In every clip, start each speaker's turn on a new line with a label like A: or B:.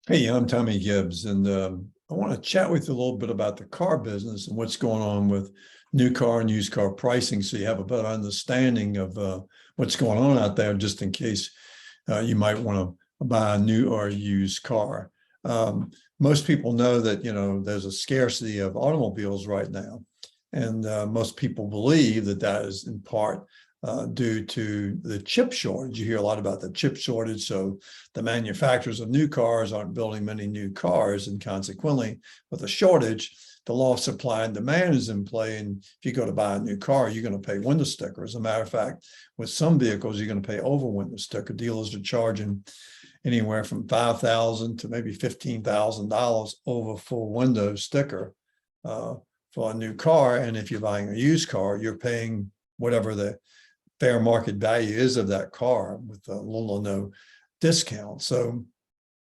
A: Hey, I'm Tommy Gibbs, and I want to chat with you a little bit about the car business and what's going on with new car and used car pricing, so you have a better understanding of what's going on out there, just in case you might want to buy a new or used car. Most people know that there's a scarcity of automobiles right now, and most people believe that that is in part due to the chip shortage. You hear a lot about the chip shortage, so the manufacturers of new cars aren't building many new cars, and consequently, with a shortage, the law of supply and demand is in play. And if you go to buy a new car, you're going to pay window sticker. As a matter of fact, with some vehicles, you're going to pay over window sticker. Dealers are charging anywhere from $5,000 to maybe $15,000 over full window sticker for a new car. And if you're buying a used car, you're paying whatever the fair market value is of that car with a little or no discount. So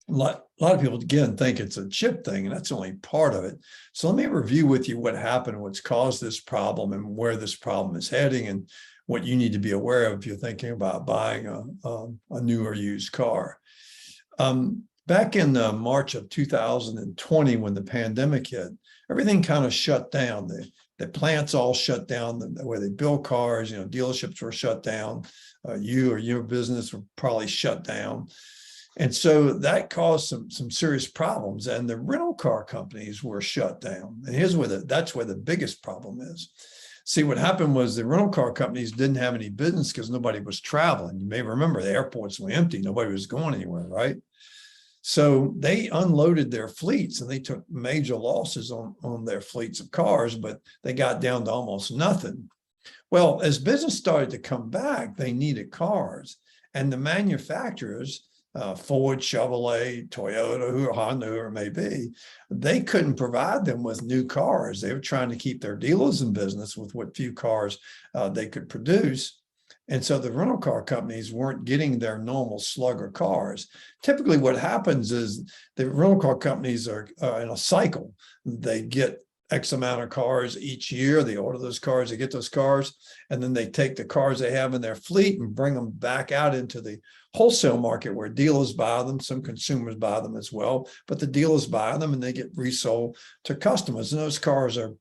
A: a lot of people, again, think it's a chip thing, and that's only part of it. So let me review with you what happened, what's caused this problem, and where this problem is heading, and what you need to be aware of if you're thinking about buying a new or used car. Back in March of 2020, when the pandemic hit, everything kind of shut down. The plants all shut down, the way they build cars, dealerships were shut down. You or your business were probably shut down. And so that caused some serious problems, and the rental car companies were shut down. And here's that's where the biggest problem is. See, what happened was the rental car companies didn't have any business because nobody was traveling. You may remember the airports were empty. Nobody was going anywhere, right? So they unloaded their fleets, and they took major losses on their fleets of cars, but they got down to almost nothing. Well, as business started to come back, they needed cars, and the manufacturers, Ford, Chevrolet, Toyota, Honda, whoever it may be, they couldn't provide them with new cars. They were trying to keep their dealers in business with what few cars they could produce. And so the rental car companies weren't getting their normal slug of cars. Typically what happens is the rental car companies are in a cycle. They get X amount of cars each year. They order those cars, they get those cars, and then they take the cars they have in their fleet and bring them back out into the wholesale market where dealers buy them. Some consumers buy them as well, but the dealers buy them and they get resold to customers. And those cars are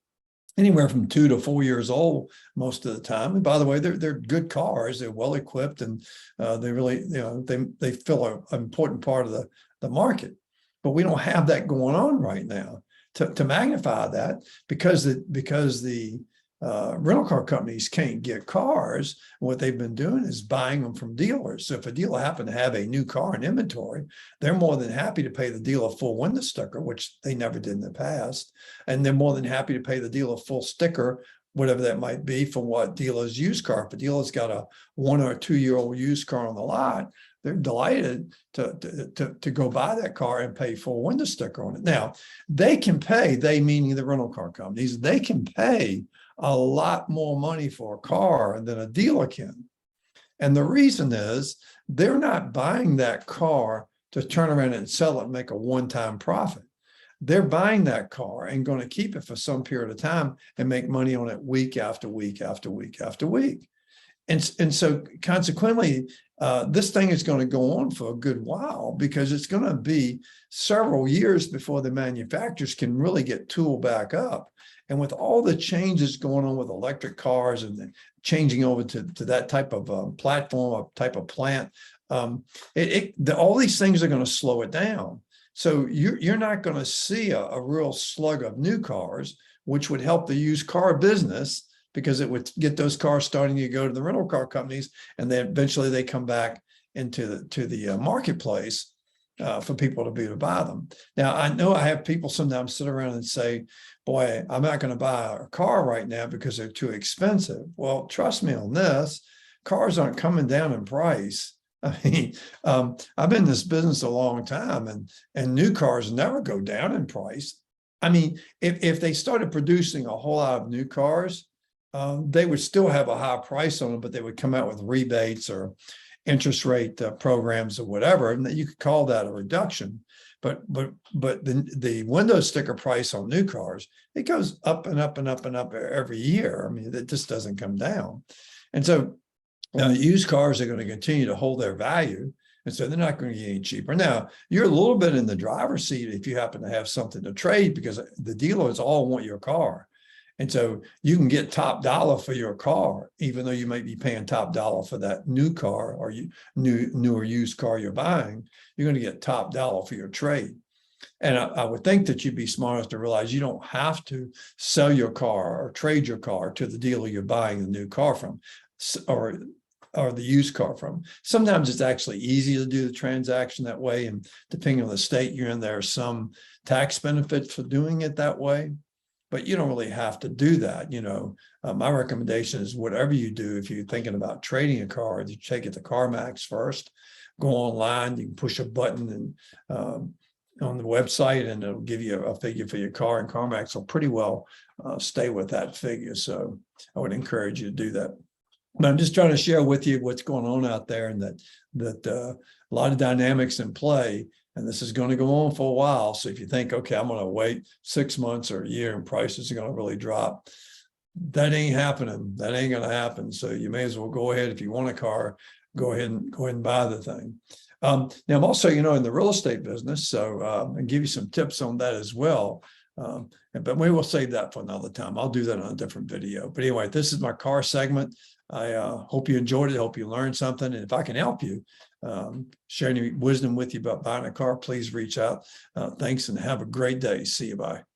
A: anywhere from 2 to 4 years old most of the time. And by the way, they're good cars. They're well equipped, and they really, they fill an important part of the market. But we don't have that going on right now. To magnify that, because the rental car companies can't get cars, what they've been doing is buying them from dealers. So if a dealer happened to have a new car in inventory, they're more than happy to pay the dealer full window sticker, which they never did in the past. And they're more than happy to pay the dealer full sticker, whatever that might be, for what dealer's used car. If a dealer's got a 1 or 2 year old used car on the lot, they're delighted to go buy that car and pay full window sticker on it. Now, they can pay, they meaning the rental car companies, they can pay a lot more money for a car than a dealer can. And the reason is they're not buying that car to turn around and sell it and make a one-time profit. They're buying that car and going to keep it for some period of time and make money on it week after week after week after week. And so consequently, this thing is going to go on for a good while, because it's going to be several years before the manufacturers can really get tooled back up. And with all the changes going on with electric cars and changing over to that type of platform, a type of plant, all these things are going to slow it down. So you're not going to see a real slug of new cars, which would help the used car business, because it would get those cars starting to go to the rental car companies, and then eventually they come back into the marketplace for people to be able to buy them. Now, I know I have people sometimes sit around and say, boy, I'm not going to buy a car right now because they're too expensive. Well, trust me on this, cars aren't coming down in price. I mean, I've been in this business a long time, and new cars never go down in price. I mean, if they started producing a whole lot of new cars, they would still have a high price on them, but they would come out with rebates or interest rate programs or whatever, and you could call that a reduction. But the window sticker price on new cars, it goes up and up and up and up every year. I mean, it just doesn't come down. And so used cars are going to continue to hold their value, And so they're not going to get any cheaper. Now, you're a little bit in the driver's seat if you happen to have something to trade, because the dealers all want your car. And so you can get top dollar for your car, even though you may be paying top dollar for that new car or new or used car you're buying. You're going to get top dollar for your trade. And I would think that you'd be smart enough to realize you don't have to sell your car or trade your car to the dealer you're buying the new car from, or the used car from. Sometimes it's actually easy to do the transaction that way. And depending on the state you're in, there's some tax benefit for doing it that way. But you don't really have to do that. My recommendation is whatever you do, if you're thinking about trading a car, you take it to CarMax first, go online, you can push a button and on the website, and it'll give you a figure for your car, and CarMax will pretty well stay with that figure. So I would encourage you to do that. But I'm just trying to share with you what's going on out there, and that a lot of dynamics in play. And this is going to go on for a while. So if you think, okay, I'm going to wait 6 months or a year and prices are going to really drop, that ain't happening. That ain't going to happen. So you may as well go ahead. If you want a car, go ahead and buy the thing. Now I'm also, in the real estate business. So I'll give you some tips on that as well. But we will save that for another time. I'll do that on a different video. But anyway, this is my car segment. I hope you enjoyed it. Hope you learned something. And if I can help you, share any wisdom with you about buying a car, please reach out. Thanks and have a great day. See you. Bye.